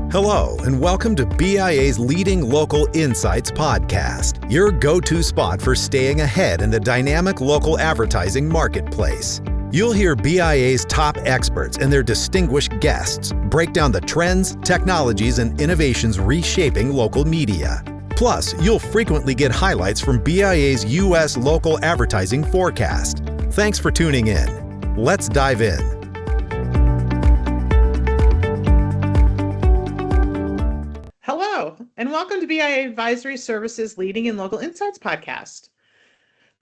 Hello, and welcome to BIA's Leading Local Insights podcast, your go-to spot for staying ahead in the dynamic local advertising marketplace. You'll hear BIA's top experts and their distinguished guests break down the trends, technologies, and innovations reshaping local media. Plus, you'll frequently get highlights from BIA's U.S. local advertising forecast. Thanks for tuning in. Let's dive in. Hello, and welcome to BIA Advisory Services Leading in Local Insights podcast.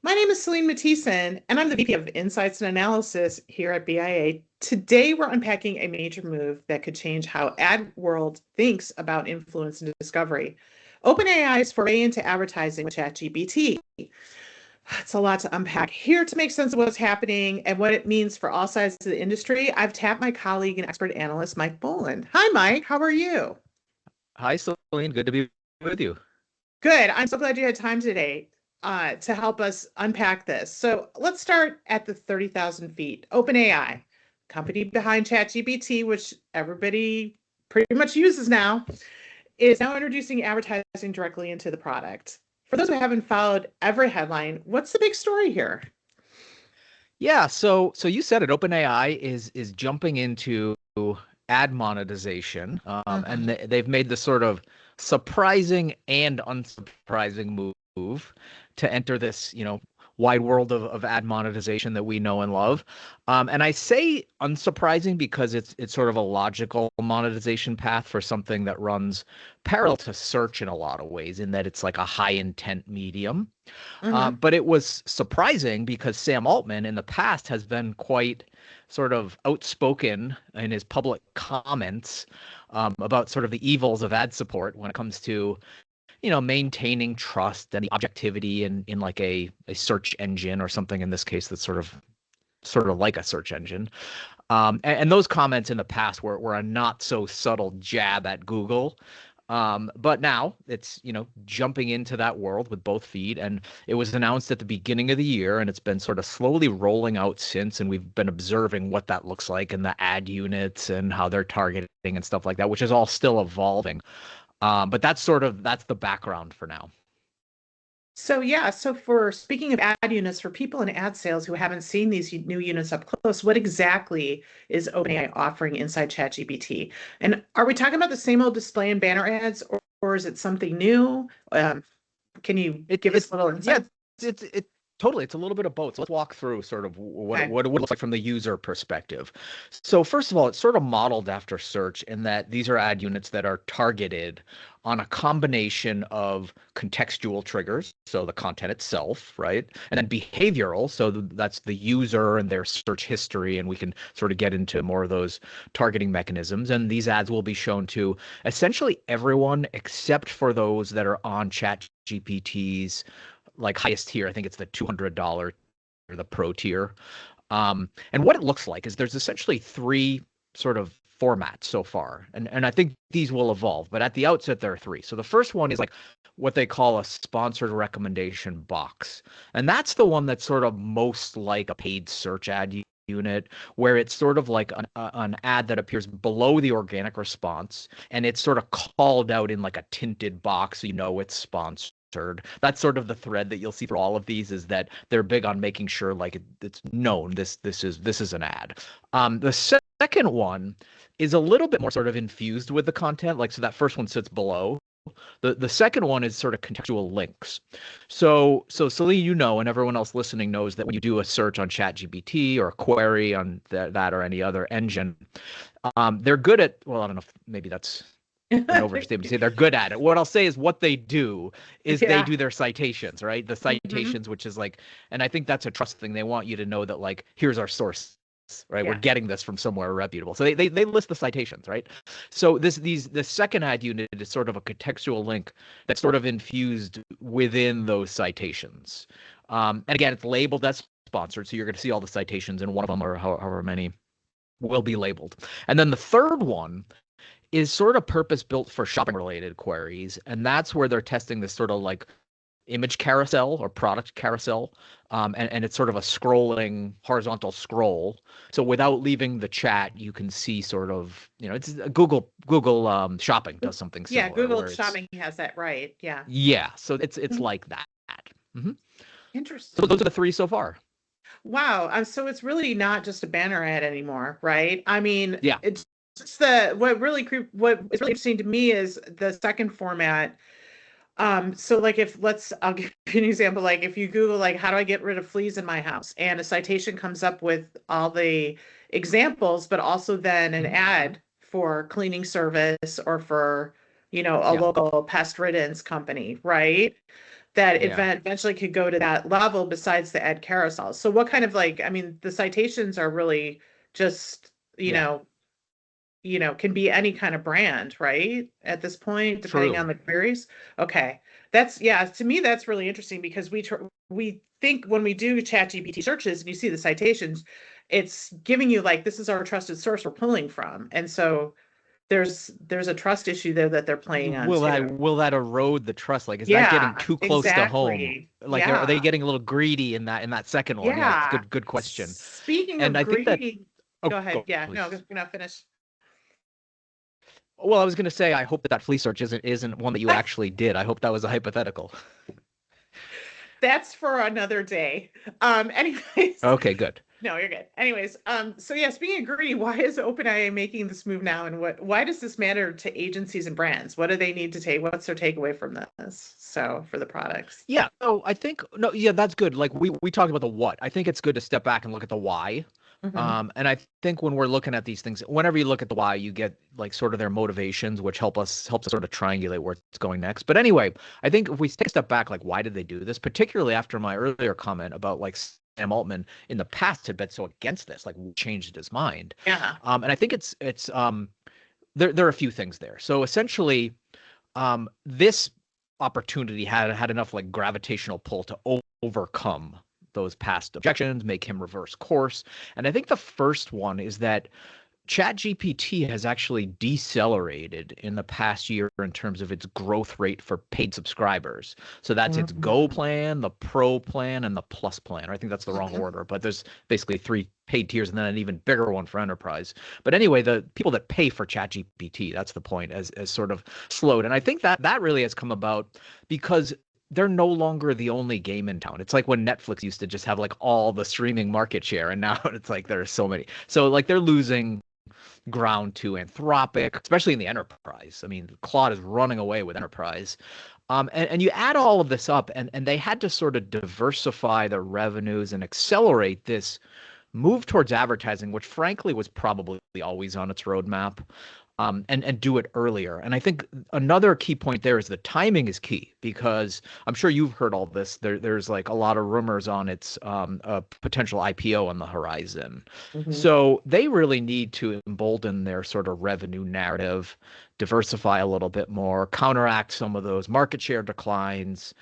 My name is Celine and Matthiessen, and I'm the VP of Insights and Analysis here at BIA. Today, we're unpacking a major move that could change how ad world thinks about influence and discovery. OpenAI's foray into advertising with ChatGPT. It's a lot to unpack. Here to make sense of what's happening and what it means for all sides of the industry, I've tapped my colleague and expert analyst, Mike Boland. Hi, Mike. How are you? Hi, Celine. Good to be with you. Good. I'm so glad you had time today to help us unpack this. So let's start at the 30,000 feet. OpenAI, company behind ChatGPT, which everybody pretty much uses now, is now introducing advertising directly into the product. For those who haven't followed every headline, what's the big story here? Yeah, so you said it. OpenAI is jumping into ad monetization, and they've made the sort of surprising and unsurprising move to enter this, wide world of ad monetization that we know and love. And I say unsurprising because it's sort of a logical monetization path for something that runs parallel to search in a lot of ways, in that it's like a high intent medium. But it was surprising because Sam Altman in the past has been quite sort of outspoken in his public comments about sort of the evils of ad support when it comes to maintaining trust and the objectivity in like a search engine, or something in this case that's sort of like a search engine. And those comments in the past were a not so subtle jab at Google. But now it's, jumping into that world with both feet. And it was announced at the beginning of the year, and it's been sort of slowly rolling out since. And we've been observing what that looks like in the ad units and how they're targeting and stuff like that, which is all still evolving. But that's the background for now. So for speaking of ad units, for people in ad sales who haven't seen these new units up close, what exactly is OpenAI offering inside ChatGPT? And are we talking about the same old display and banner ads, or is it something new? Can you give us a little insight? Yeah, totally. It's a little bit of both. So let's walk through sort of what it looks like from the user perspective. So first of all, it's sort of modeled after search in that these are ad units that are targeted on a combination of contextual triggers, so the content itself, right? And then behavioral, so that's the user and their search history, and we can sort of get into more of those targeting mechanisms. And these ads will be shown to essentially everyone except for those that are on ChatGPT's like highest tier. I think it's the $200 or the pro tier. And what it looks like is there's essentially three sort of formats so far. And I think these will evolve, but at the outset, there are three. So the first one is like what they call a sponsored recommendation box. And that's the one that's sort of most like a paid search ad unit, where it's sort of like an ad that appears below the organic response, and it's sort of called out in like a tinted box, so it's sponsored. That's sort of the thread that you'll see for all of these, is that they're big on making sure like it's known this is an ad. The second one is a little bit more sort of infused with the content, so that first one sits below. The second one is sort of contextual links. So Celine, and everyone else listening knows that when you do a search on ChatGPT or a query on that or any other engine, they're good at, well, I don't know if maybe that's an overstatement to say they're good at it. What I'll say is what they do is they do their citations, right? The citations, which is like, and I think that's a trust thing. They want you to know that like, here's our source, right? Yeah. We're getting this from somewhere reputable. So they list the citations, right? So the second ad unit is sort of a contextual link that's sort of infused within those citations. And again, it's labeled as sponsored. So you're going to see all the citations, and one of them, or however many, will be labeled. And then the third one is sort of purpose built for shopping related queries. And that's where they're testing this sort of like image carousel or product carousel. And it's sort of a scrolling horizontal scroll. So without leaving the chat, you can see sort of, it's Google Shopping does something Yeah, similar Google where it's, Shopping has that right. Yeah. yeah. So it's Mhm. like that. hmm So Interesting. those are the three so far. Wow. So it's really not just a banner ad anymore, right? I mean, Yeah. it's what is really interesting to me is the second format. So like I'll give you an example. Like if you Google like how do I get rid of fleas in my house, and a citation comes up with all the examples, but also then an hmm ad for cleaning service or for, a Yeah. local pest riddance company, right? That Yeah. eventually could go to that level besides the ad carousel. So what kind of like, I mean, the citations are really just, Yeah. can be any kind of brand, right? At this point, depending on True. the queries. Okay. Yeah, to me, that's really interesting because we think when we do ChatGPT searches and you see the citations, it's giving you like, this is our trusted source we're pulling from. And so there's a trust issue there that they're playing on too. Will that erode the trust? Like, is that getting Yeah, too close to home? exactly. Like, are they Yeah. getting a little greedy in that second one? Yeah, it's Yeah. good question. Speaking And of I think that greedy, oh, go ahead. go Yeah, no, please. finish. Well, I was going to say I hope that flea search isn't one that you actually did. I hope that was a hypothetical. That's for another day. Anyways, Okay, good. no, you're good. Anyways, so yeah, speaking of greedy, why is OpenAI making this move now, and why does this matter to agencies and brands? What do they need to take? What's their takeaway from this? So for the products. Yeah, so I think no, yeah, that's good. Like we talked about the what. I think it's good to step back and look at the why. Hmm. And I think when we're looking at these things, whenever you look at the why, you get like sort of their motivations, which helps us sort of triangulate where it's going next. But anyway, I think if we take a step back, like why did they do this? Particularly after my earlier comment about like Sam Altman in the past had been so against this, like changed his mind. Yeah. And I think it's there are a few things there. So essentially, this opportunity had enough like gravitational pull to overcome those past objections, make him reverse course. And I think the first one is that ChatGPT has actually decelerated in the past year in terms of its growth rate for paid subscribers. So that's its Go Mhm. plan, the Pro plan, and the Plus plan. I think that's the wrong Mhm. order, but there's basically three paid tiers and then an even bigger one for enterprise. But anyway, the people that pay for ChatGPT, that's the point, as sort of slowed. And I think that really has come about because they're no longer the only game in town. It's like when Netflix used to just have like all the streaming market share, and now it's like there are so many. So like they're losing ground to Anthropic, especially in the enterprise. I mean, Claude is running away with enterprise. And you add all of this up, and they had to sort of diversify their revenues and accelerate this move towards advertising, which frankly was probably always on its roadmap, and do it earlier. And I think another key point there is the timing is key because I'm sure you've heard all this. There's like a lot of rumors on its a potential IPO on the horizon. Mhm. So they really need to embolden their sort of revenue narrative, diversify a little bit more, counteract some of those market share declines,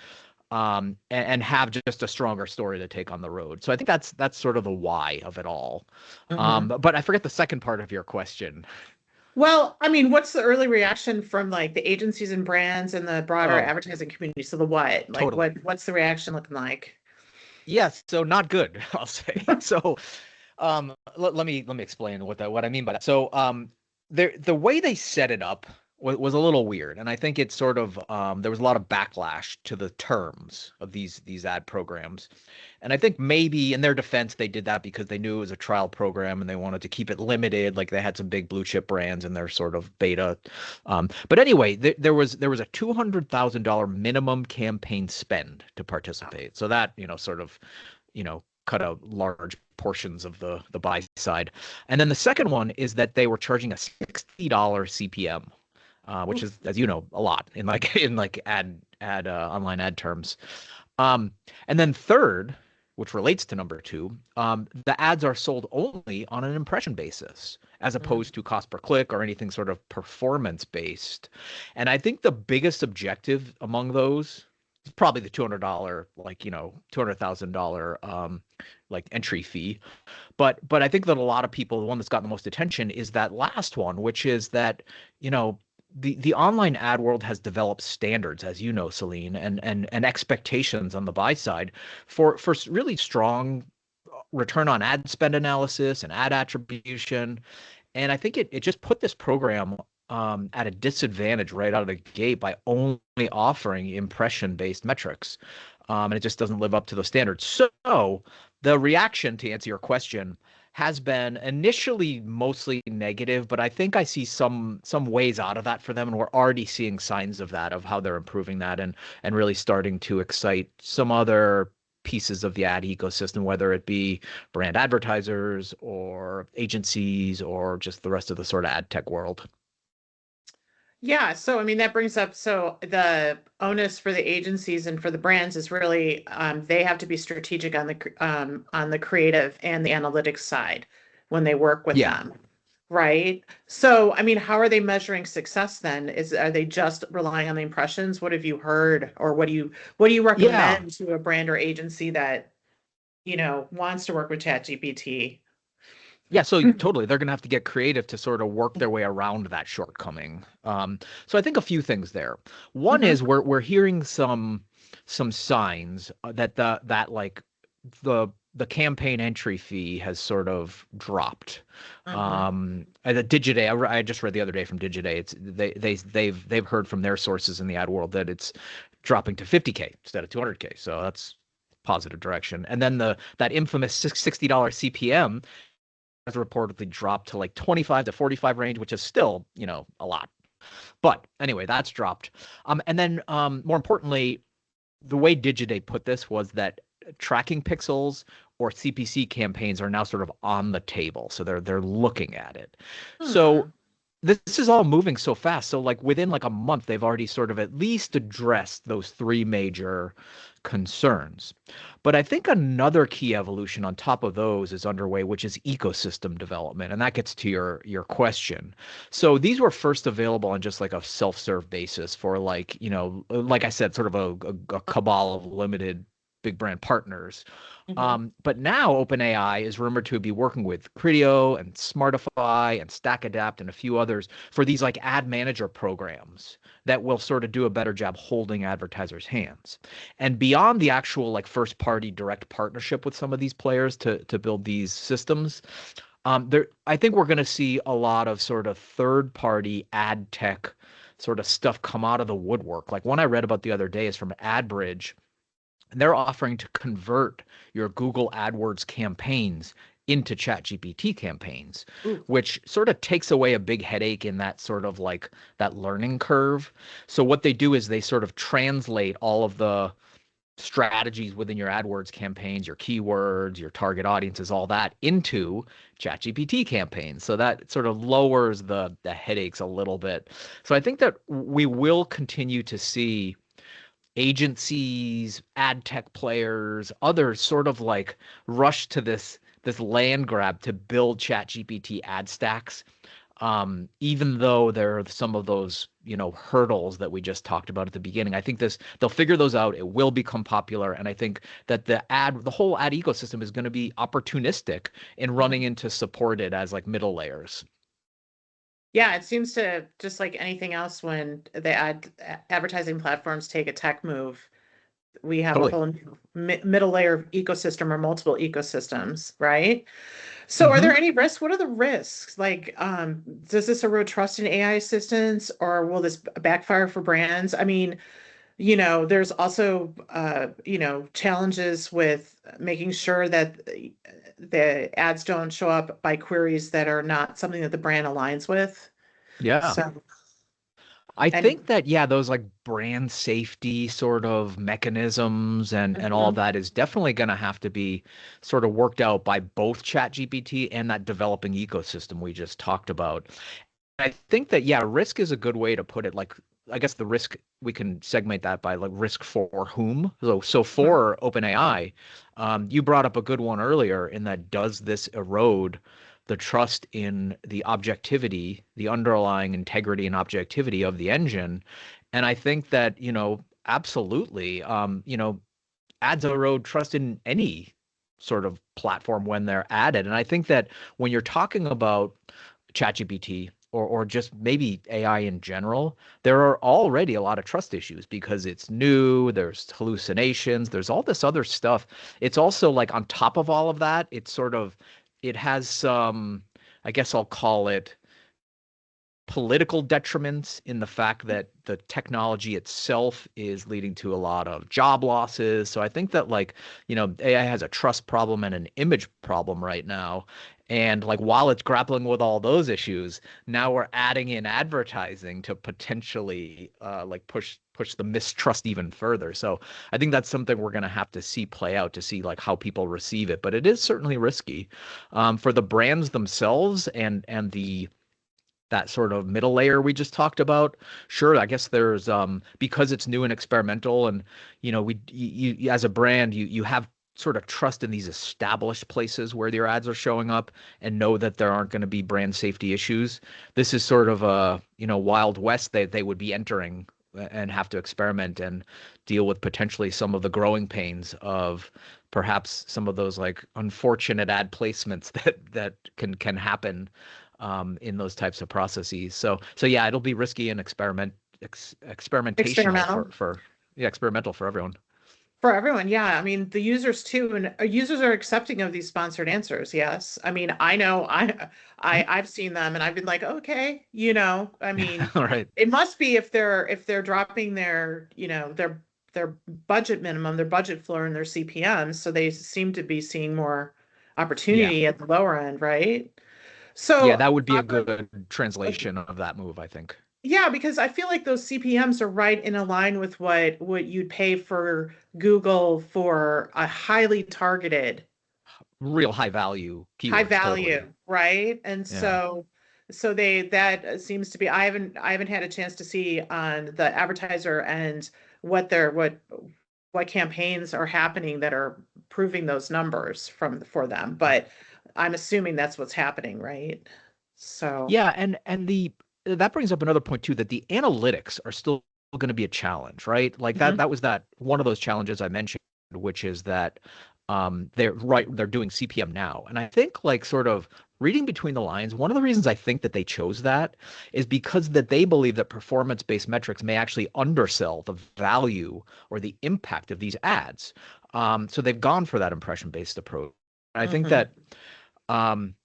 and have just a stronger story to take on the road. So I think that's sort of the why of it all. Mhm. But I forget the second part of your question. Well, I mean, what's the early reaction from like the agencies and brands and the broader Oh, advertising community? So the what? Like totally. what's the reaction looking like? Yes, so not good, I'll say. So, let me explain what I mean by that. So, the way they set it up was a little weird, and I think it's sort of there was a lot of backlash to the terms of these ad programs, and I think maybe in their defense they did that because they knew it was a trial program and they wanted to keep it limited. Like they had some big blue chip brands in their sort of beta. But anyway, there was a $200,000 minimum campaign spend to participate. So that sort of cut out large portions of the buy side. And then the second one is that they were charging a $60 CPM, which is, as you know, a lot in like ad online ad terms. And then third, which relates to number two, the ads are sold only on an impression basis, as Mhm. opposed to cost per click or anything sort of performance based. And I think the biggest objective among those is probably the $200, like $200,000 like entry fee. But I think that a lot of people, the one that's gotten the most attention is that last one, which is that you know the online ad world has developed standards, as you know, Celine, and expectations on the buy side for really strong return on ad spend analysis and ad attribution. And I think it just put this program at a disadvantage right out of the gate by only offering impression-based metrics. And it just doesn't live up to those standards. So the reaction, to answer your question, has been initially mostly negative, but I think I see some ways out of that for them, and we're already seeing signs of that, of how they're improving that and really starting to excite some other pieces of the ad ecosystem, whether it be brand advertisers or agencies or just the rest of the sort of ad tech world. Yeah, so I mean that brings up, so the onus for the agencies and for the brands is really they have to be strategic on the creative and the analytics side when they work with Yeah. them, right? So I mean, how are they measuring success then? Are they just relying on the impressions? What have you heard, or what do you Yeah. recommend to a brand or agency that wants to work with ChatGPT? Yeah, so totally, they're going to have to get creative to sort of work their way around that shortcoming. So I think a few things there. One Hmm. is we're hearing some signs that like the campaign entry fee has sort of dropped. Hmm. The Digiday, I just read the other day from Digiday, they've heard from their sources in the ad world that it's dropping to 50K instead of 200K. So that's positive direction. And then that infamous $60 CPM has reportedly dropped to like 25 to 45 range, which is still, a lot. But anyway, that's dropped. And then more importantly, the way Digiday put this was that tracking pixels or CPC campaigns are now sort of on the table. So they're looking at it. So Hmm. this is all moving so fast. So like within like a month, they've already sort of at least addressed those three major concerns. But I think another key evolution on top of those is underway, which is ecosystem development. And that gets to your question. So these were first available on just like a self-serve basis for like, like I said, sort of a cabal of limited big brand partners. Hmm. But now OpenAI is rumored to be working with Criteo and Smartify and StackAdapt and a few others for these like ad manager programs that will sort of do a better job holding advertisers' hands. And beyond the actual like first party direct partnership with some of these players to build these systems, I think we're going to see a lot of sort of third party ad tech sort of stuff come out of the woodwork. Like one I read about the other day is from AdBridge, and they're offering to convert your Google AdWords campaigns into ChatGPT campaigns, Ooh. which sort of takes away a big headache in that sort of like that learning curve. So what they do is they sort of translate all of the strategies within your AdWords campaigns, your keywords, your target audiences, all that into ChatGPT campaigns. So that sort of lowers the headaches a little bit. So I think that we will continue to see agencies, ad tech players, others sort of like rush to this land grab to build ChatGPT ad stacks. Even though there are some of those, hurdles that we just talked about at the beginning, I think they'll figure those out. It will become popular, and I think that the whole ad ecosystem is going to be opportunistic in running into supported as like middle layers. Yeah, it seems to, just like anything else, when the advertising platforms take a tech move, we have a Totally. whole new middle layer of ecosystem or multiple ecosystems, right? So are there Hmm. any risks? What are the risks? Like, does this erode trust in AI assistants, or will this backfire for brands? I mean, there's also, challenges with making sure that the ads don't show up by queries that are not something that the brand aligns with. Yeah. So, I and think that, yeah, those like brand safety sort of mechanisms and all Mhm. that is definitely going to have to be sort of worked out by both ChatGPT and that developing ecosystem we just talked about. I think that, yeah, risk is a good way to put it. Like, I guess the risk, we can segment that by like risk for whom. So Mhm. for OpenAI, you brought up a good one earlier in that does this erode the trust in the objectivity, the underlying integrity and objectivity of the engine? And I think that, absolutely, ads erode trust in any sort of platform when they're added. And I think that when you're talking about ChatGPT or just maybe AI in general, there are already a lot of trust issues because it's new, there's hallucinations, there's all this other stuff. It's also like on top of all of that, it has some, I guess I'll call it political detriments in the fact that the technology itself is leading to a lot of job losses. So I think that AI has a trust problem and an image problem right now. And like while it's grappling with all those issues, now we're adding in advertising to potentially push the mistrust even further. So I think that's something we're going to have to see play out to see like how people receive it. But it is certainly risky for the brands themselves and that sort of middle layer we just talked about. Sure, I guess there's because it's new and experimental, and you as a brand, you have sort of trust in these established places where your ads are showing up and know that there aren't going to be brand safety issues. This is sort of a wild west that they would be entering and have to experiment and deal with potentially some of the growing pains of perhaps some of those like unfortunate ad placements that can happen in those types of processes. So yeah, it'll be risky and experimentational experimental for everyone. For everyone, yeah. I mean, the users too, and users are accepting of these sponsored answers. Yes, I mean, I know, I've seen them, and I've been like, okay, I mean, All right. it must be if they're dropping their their budget minimum, their budget floor, and their CPMs, so they seem to be seeing more opportunity at the lower end, right? So yeah, that would be a good translation of that move, I think. yeah, because I feel like those CPMs are right in a line with what you'd pay for Google for a highly targeted, real high value keywords. high value, totally. right? And Yeah. so that seems to be, I haven't had a chance to see on the advertiser and what campaigns are happening that are proving those numbers for them, but I'm assuming that's what's happening, right? So Yeah, and that brings up another point too, that the analytics are still going to be a challenge, right? Like mhm, that was one of those challenges I mentioned, which is that they're doing CPM now. And I think like sort of reading between the lines, one of the reasons I think that they chose that is because that they believe that performance-based metrics may actually undersell the value or the impact of these ads. So they've gone for that impression-based approach. And I think mhm, that um,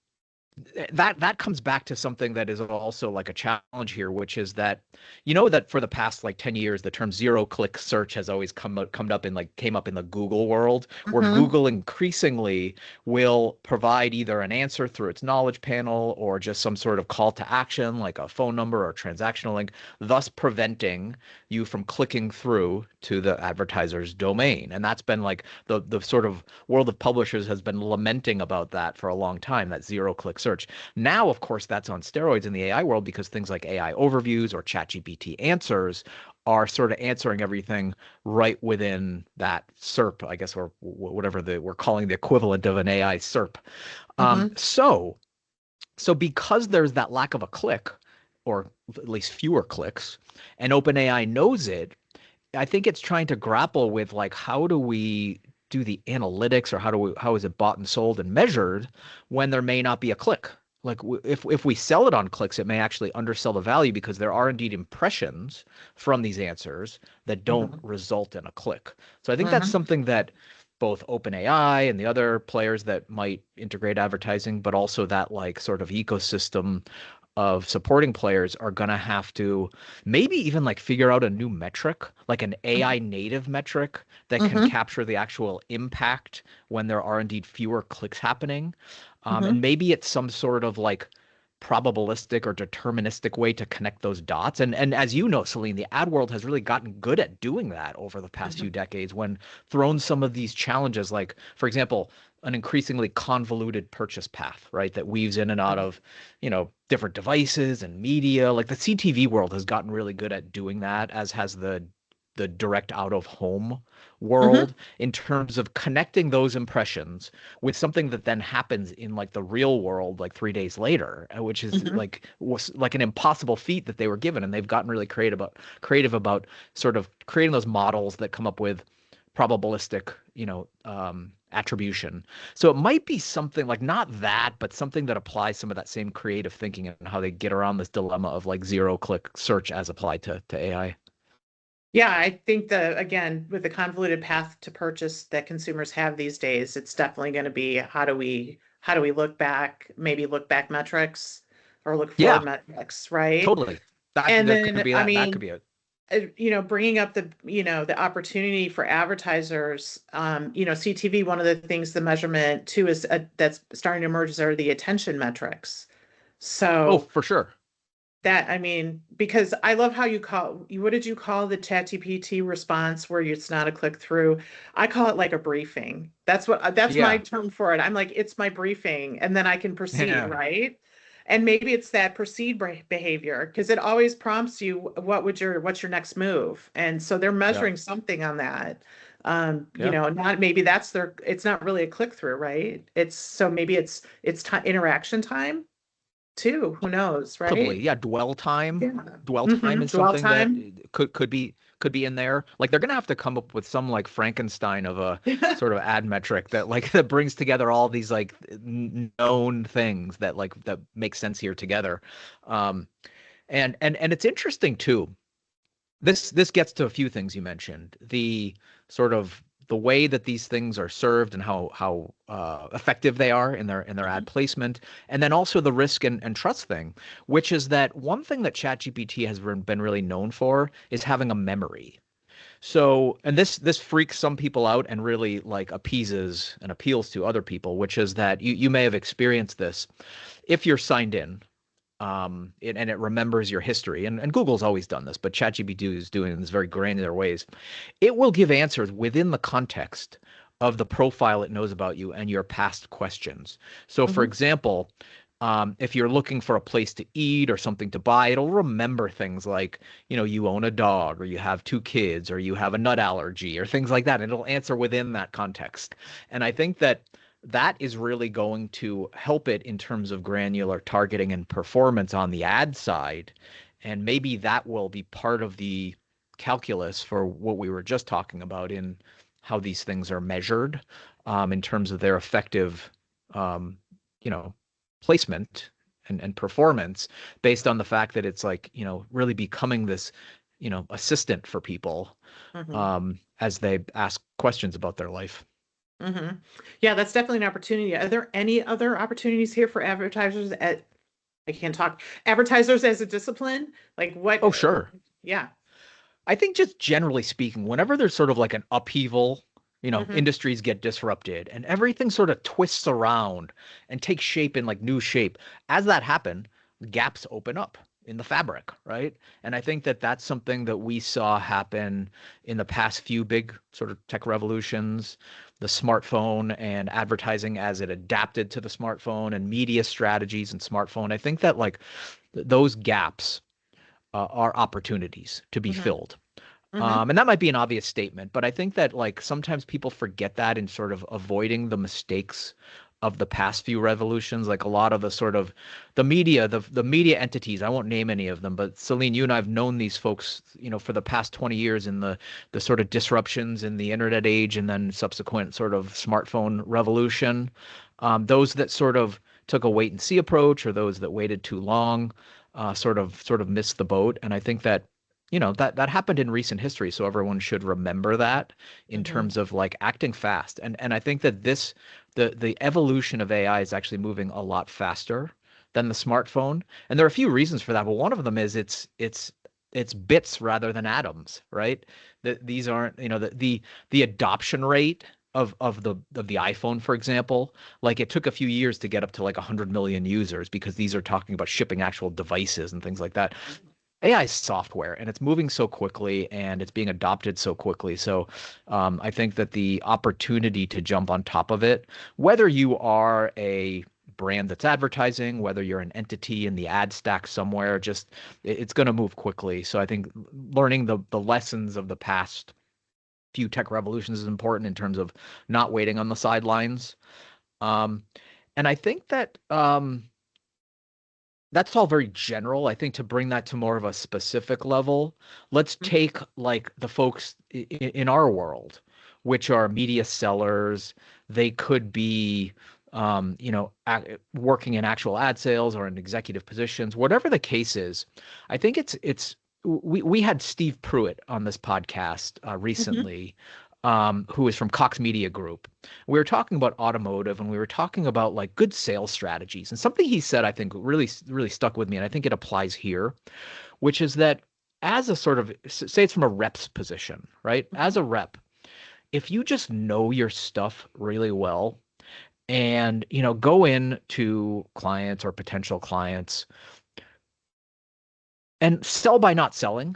that comes back to something that is also like a challenge here, which is that that for the past like 10 years, the term zero click search has always came up in the Google world, where mhm, Google increasingly will provide either an answer through its knowledge panel or just some sort of call to action like a phone number or a transactional link, thus preventing you from clicking through to the advertiser's domain. And that's been like the sort of world of publishers has been lamenting about that for a long time, that zero click search. Now, of course, that's on steroids in the AI world because things like AI overviews or ChatGPT answers are sort of answering everything right within that SERP, I guess, or whatever we're calling the equivalent of an AI SERP. mhm, So because there's that lack of a click, or at least fewer clicks, and OpenAI knows it, I think it's trying to grapple with like how do we do the analytics, or how is it bought and sold and measured when there may not be a click? Like if we sell it on clicks, it may actually undersell the value because there are indeed impressions from these answers that don't mhm, result in a click. So I think that's mhm, something that both OpenAI and the other players that might integrate advertising, but also that like sort of ecosystem of supporting players are going to have to maybe even like figure out a new metric, like an AI native metric that can mhm, capture the actual impact when there are indeed fewer clicks happening. And mhm, maybe it's some sort of like probabilistic or deterministic way to connect those dots. And as you know, Celine, the ad world has really gotten good at doing that over the past few mhm, decades when thrown some of these challenges, like, for example, an increasingly convoluted purchase path, right? That weaves in and out mhm, of, different devices and media. Like the CTV world has gotten really good at doing that, as has the direct out of home mhm, world, in terms of connecting those impressions with something that then happens in like the real world like 3 days later, which is mhm. like was like an impossible feat that they were given. And they've gotten really creative about sort of creating those models that come up with probabilistic, attribution. So it might be something like not that, but something that applies some of that same creative thinking and how they get around this dilemma of like zero-click search as applied to AI. Yeah, I think again, with the convoluted path to purchase that consumers have these days, it's definitely going to be how do we look back, maybe look back metrics or look Yeah, forward metrics, right? totally. That And that could then, be I that. That could mean, be it. bringing up the opportunity for advertisers, CTV, one of the things, the measurement too, is that's starting to emerge are the attention metrics. Oh, So for sure. that, I mean, because I love how what did you call the ChatGPT response where it's not a click through? I call it like a briefing. That's my Yeah. term for it. I'm like, it's my briefing, and then I can proceed, Yeah. right? And maybe it's that behavior because it always prompts you, what's your next move? And so they're Yeah. measuring something on that. Yeah. Not maybe it's not really a click through, right? Maybe it's interaction time too. Who knows, Possibly. right? Yeah. Dwell time. Yeah. Dwell time is Dwell something that time. could be in there. Like they're gonna have to come up with some like Frankenstein of a sort of ad metric that like that brings together all these like known things that like that make sense here together. Um, and it's interesting too. This gets to a few things you mentioned. The sort of the way that these things are served and how effective they are in their ad Mhm. placement, and then also the risk and trust thing, which is that one thing that ChatGPT has been really known for is having a memory. So, and this freaks some people out and really like appeases and appeals to other people, which is that you may have experienced this if you're signed in, and it remembers your history. And Google's always done this, but ChatGPT is doing it in this very granular ways. It will give answers within the context of the profile it knows about you and your past questions. So, for Mhm. example, if you're looking for a place to eat or something to buy, it'll remember things like, you own a dog or you have two kids or you have a nut allergy or things like that. And it'll answer within that context. And I think that that is really going to help it in terms of granular targeting and performance on the ad side. And maybe that will be part of the calculus for what we were just talking about in how these things are measured, in terms of their effective, um, you know, placement and performance based on the fact that it's like, really becoming this, assistant for people, Mhm. as they ask questions about their life. Mhm. Yeah, that's definitely an opportunity. Are there any other opportunities here for advertisers I can't talk, advertisers as a discipline? Like what? Oh, sure. Yeah. I think just generally speaking, whenever there's sort of like an upheaval, Hmm. industries get disrupted and everything sort of twists around and takes shape in like new shape. As that happen, gaps open up in the fabric, right? And I think that that's something that we saw happen in the past few big sort of tech revolutions, the smartphone and advertising as it adapted to the smartphone and media strategies and smartphone. I think that like those gaps are opportunities to be Hmm. filled. Hmm. And that might be an obvious statement, but I think that like sometimes people forget that in sort of avoiding the mistakes of the past few revolutions. Like a lot of the sort of the media entities, I won't name any of them, but Celine, you and I have known these folks, for the past 20 years in the sort of disruptions in the internet age and then subsequent sort of smartphone revolution. Those that sort of took a wait and see approach or those that waited too long, sort of missed the boat. And I think that that happened in recent history, so everyone should remember that in Hmm. terms of like acting fast. And I think that the evolution of AI is actually moving a lot faster than the smartphone. And there are a few reasons for that, but one of them is it's bits rather than atoms, right? That these aren't, the adoption rate of the iPhone, for example, like it took a few years to get up to like 100 million users because these are talking about shipping actual devices and things like that. AI is software and it's moving so quickly and it's being adopted so quickly. So I think that the opportunity to jump on top of it, whether you are a brand that's advertising, whether you're an entity in the ad stack somewhere, just it's going to move quickly. So I think learning the lessons of the past few tech revolutions is important in terms of not waiting on the sidelines. Um, and I think that that's all very general. I think to bring that to more of a specific level, let's Hmm. take like the folks in our world, which are media sellers, They could be, working in actual ad sales or in executive positions, whatever the case is. I think we had Steve Pruitt on this podcast Mhm. recently, who is from Cox Media Group. We were talking about automotive, and we were talking about like good sales strategies. And something he said, I think, really stuck with me, and I think it applies here, which is that as a sort of, say it's from a rep's position, right? As Mhm. a rep, if you just know your stuff really well and go in to clients or potential clients and sell by not selling,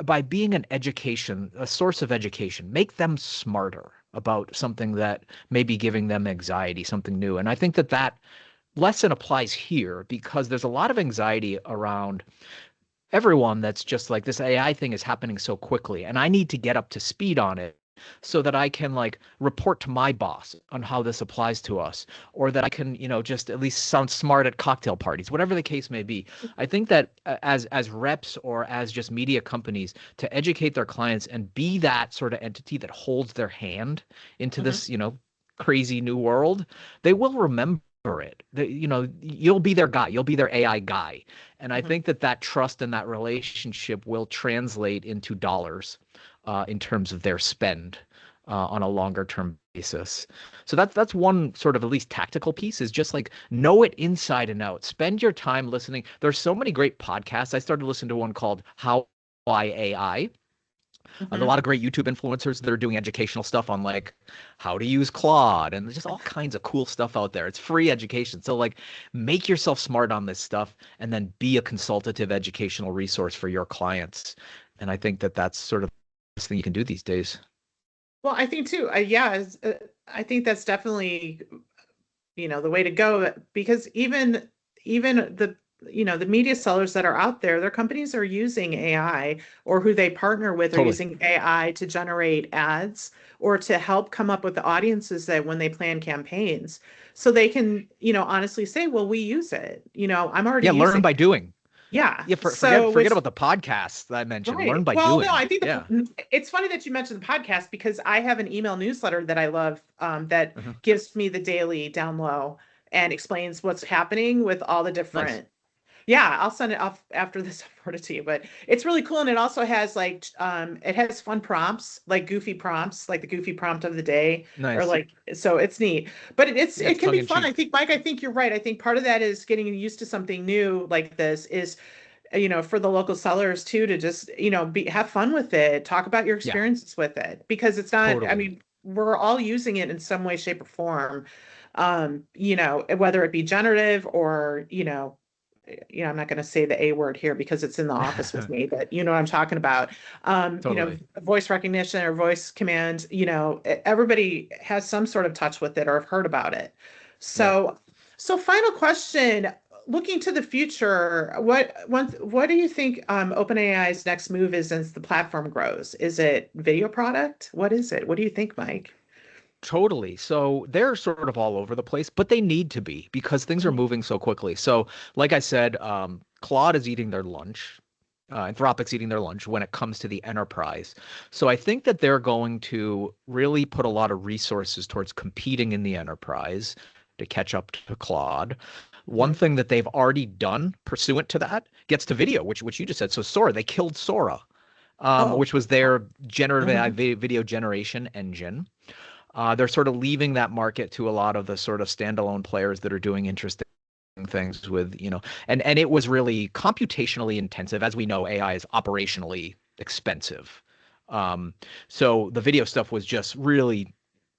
by being a source of education, make them smarter about something that may be giving them anxiety, something new. And I think that lesson applies here because there's a lot of anxiety around everyone that's just like, this AI thing is happening so quickly and I need to get up to speed on it so that I can like report to my boss on how this applies to us, or that I can, just at least sound smart at cocktail parties, whatever the case may be. I think that as reps or as just media companies, to educate their clients and be that sort of entity that holds their hand into Mhm. this, crazy new world, they will remember it. You'll be their guy, you'll be their AI guy. And I Mhm. think that trust and that relationship will translate into dollars in terms of their spend on a longer term basis. So that's one sort of at least tactical piece, is just like know it inside and out. Spend your time listening. There's so many great podcasts. I started listening to one called How Why AI. There's a Mhm. lot of great YouTube influencers that are doing educational stuff on like how to use Claude, and there's just all kinds of cool stuff out there. It's free education. So like make yourself smart on this stuff and then be a consultative educational resource for your clients. And I think that's sort of the best thing you can do these days. Well, I think too. Yeah, I think that's definitely the way to go, because even the media sellers that are out there, their companies are using AI, or who they partner with are Totally. using AI to generate ads or to help come up with the audiences that when they plan campaigns, so they can honestly say, well, we use it, I'm already Yeah, learn using by it. doing. Yeah, Yeah, forget so forget it's about the podcasts that I mentioned. Learn right. by Well, no, doing. I think Yeah. it's funny that you mentioned the podcast, because I have an email newsletter that I love, that Uh-huh. gives me the daily down low and explains what's happening with all the Nice. different. Yeah, I'll send it off after this. I'll forward it to you, but it's really cool, and it also has like it has fun prompts, like goofy prompts, like the goofy prompt of the day, or Nice. like, so it's neat. But Yeah, it it's can tongue be in fun. I cheek. think, Mike, I think you're right. I think part of that is getting used to something new like this, is for the local sellers too, to just have fun with it, talk about your Yeah, experiences with it, because it's not, I totally. mean, we're all using it in some way, shape, or form, whether it be generative or I'm not going to say the A word here because it's in the office with me, but you know what I'm talking about. Totally. Voice recognition or voice command, everybody has some sort of touch with it or have heard about it. Yeah. So final question, looking to the future, what do you think OpenAI's next move is as the platform grows? Is it video product? What is it? What do you think, Mike? Totally. So they're sort of all over the place, but they need to be because things are Mhm. moving so quickly. So, like I said, Claude is eating their lunch. Anthropic's eating their lunch when it comes to the enterprise. So I think that they're going to really put a lot of resources towards competing in the enterprise to catch up to Claude. One Mhm. thing that they've already done pursuant to that gets to video, which you just said. So Sora, they killed Sora, Oh. which was their generative AI Mhm. video generation engine. They're sort of leaving that market to a lot of the sort of standalone players that are doing interesting things with, and it was really computationally intensive. As we know, AI is operationally expensive. Um, so the video stuff was just really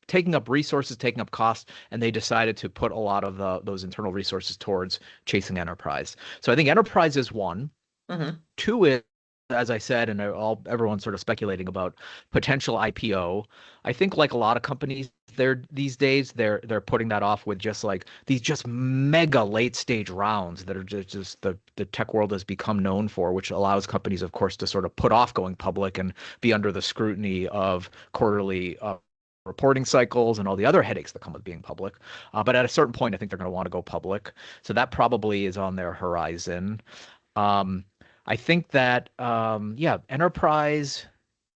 taking up resources, taking up costs, and they decided to put a lot of those internal resources towards chasing enterprise. So I think enterprise is one. Mhm. Two is, as I said, and everyone's sort of speculating about potential IPO. I think like a lot of companies, these days they're putting that off with just like these just mega late stage rounds that are just the tech world has become known for, which allows companies, of course, to sort of put off going public and be under the scrutiny of quarterly reporting cycles and all the other headaches that come with being public. But at a certain point, I think they're going to want to go public. So that probably is on their horizon. Um, I think that yeah, enterprise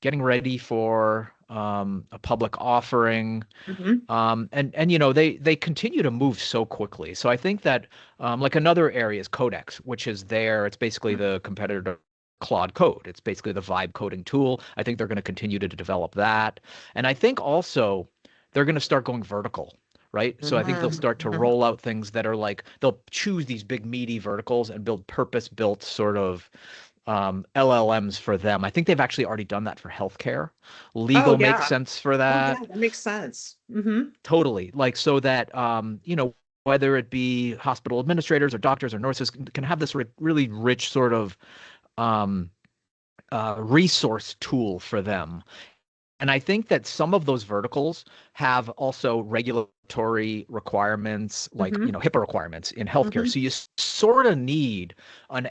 getting ready for a public offering, Hmm. and they continue to move so quickly. So I think that like another area is Codex, which is it's basically the competitor to Claude Code. It's basically the vibe coding tool. I think they're going to continue to develop that, and I think also they're going to start going vertical. Right. So I think they'll start to Hmm. roll out things that are like they'll choose these big meaty verticals and build purpose-built sort of LLMs for them. I think they've actually already done that for healthcare. Oh Legal makes yeah. sense for Oh yeah, that. that makes sense. Hmm. Totally. Like so that whether it be hospital administrators or doctors or nurses can have this really rich sort of um, resource tool for them. And I think that some of those verticals have also regulatory requirements, like Hmm. HIPAA requirements in healthcare. Hmm. So you sort of need an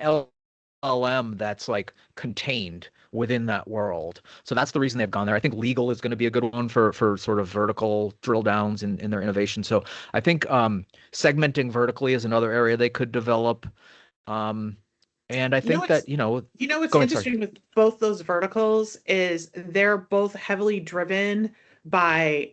LLM that's like contained within that world. So that's the reason they've gone there. I think legal is going to be a good one for sort of vertical drill downs in their innovation. So I think segmenting vertically is another area they could develop. Um, and I You know think what's that, what's go ahead, sorry. interesting with both those verticals is they're both heavily driven by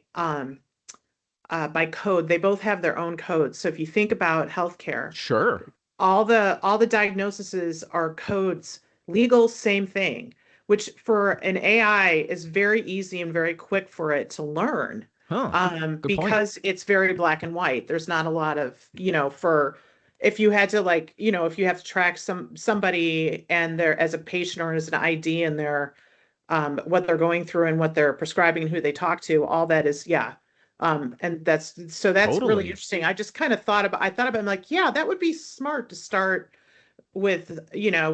by code. They both have their own codes. So if you think about healthcare, Sure. all the diagnoses are codes. Legal, same thing, which for an AI is very easy and very quick for it to learn, Huh. Good point. because it's very black and white. There's not a lot of, for if you had to like, if you have to track somebody and they're as a patient or as an ID and their what they're going through and what they're prescribing and who they talk to, all that is, yeah. And that's really Totally. interesting. I just kind of thought about, I'm like, yeah, that would be smart to start with,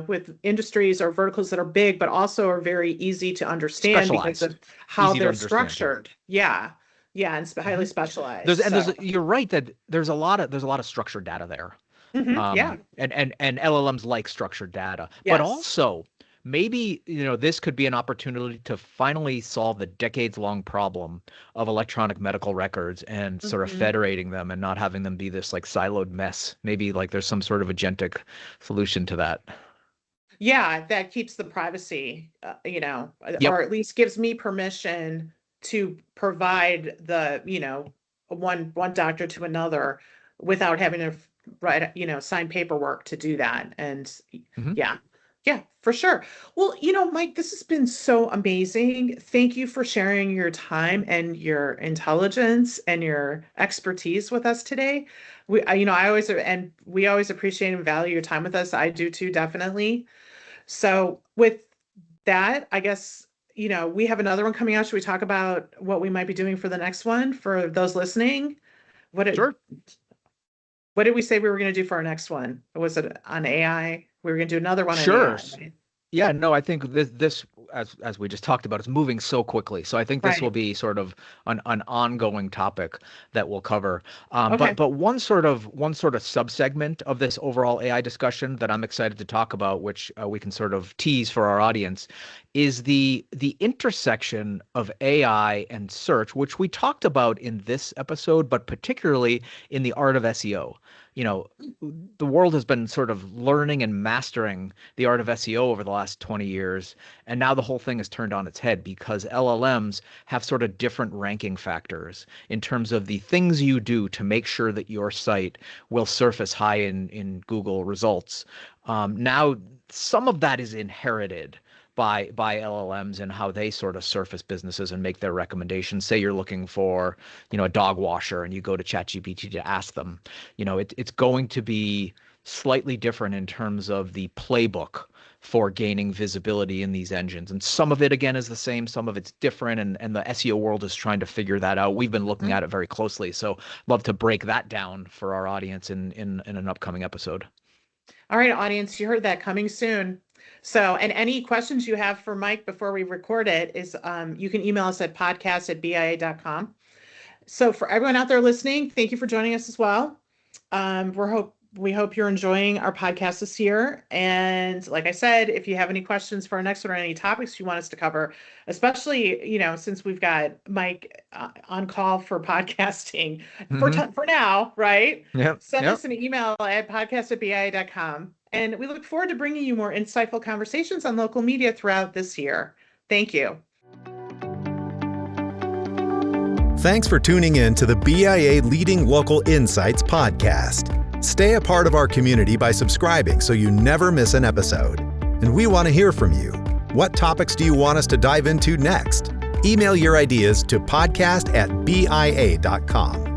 with industries or verticals that are big, but also are very easy to understand because Specialized. of how Easy to they're understand. Yeah. structured. Yeah. Yeah. And highly hmm specialized. there's So, you're right that there's a lot of structured data there. yeah. And LLMs like structured data, but Yes. also maybe this could be an opportunity to finally solve the decades-long problem of electronic medical records and sort of Hmm. federating them and not having them be this like siloed mess. Maybe like there's some sort of agentic solution to that. Yeah, that keeps the privacy, Yep. or at least gives me permission to provide the, one doctor to another without having to write, sign paperwork to do that. And hmm yeah, yeah, for sure. Well, Mike, this has been so amazing. Thank you for sharing your time and your intelligence and your expertise with us today. We always appreciate and value your time with us. I do too, definitely. So with that, I guess, we have another one coming out. Should we talk about what we might be doing for the next one for those listening? What did Sure. what did we say we were going to do for our next one? Was it on AI? We were going to do another one on Sure. AI, right? Yeah, no, I think this as we just talked about is moving so quickly. So I think this will Right. be sort of an ongoing topic that we'll cover. But Okay. but one sort of subsegment of this overall AI discussion that I'm excited to talk about, which we can sort of tease for our audience, is the intersection of AI and search, which we talked about in this episode, but particularly in the art of SEO. You know, the world has been sort of learning and mastering the art of SEO over the last 20 years. And now the whole thing is turned on its head because LLMs have sort of different ranking factors in terms of the things you do to make sure that your site will surface high in Google results. Now, some of that is inherited by LLMs and how they sort of surface businesses and make their recommendations. Say you're looking for, a dog washer and you go to ChatGPT to ask them, it's going to be slightly different in terms of the playbook for gaining visibility in these engines. And some of it, again, is the same, some of it's different. And the SEO world is trying to figure that out. We've been looking Mhm. at it very closely. So love to break that down for our audience in an upcoming episode. All right, audience, you heard that coming soon. So, and any questions you have for Mike before we record it is, you can email us at podcast@bia.com. So for everyone out there listening, thank you for joining us as well. We hope you're enjoying our podcast this year. And like I said, if you have any questions for our next one or any topics you want us to cover, especially, since we've got Mike on call for podcasting hmm for now, right? Yep. Send Yep. us an email at podcast@bia.com. And we look forward to bringing you more insightful conversations on local media throughout this year. Thank you. Thanks for tuning in to the BIA Leading Local Insights podcast. Stay a part of our community by subscribing so you never miss an episode. And we want to hear from you. What topics do you want us to dive into next? Email your ideas to podcast@bia.com.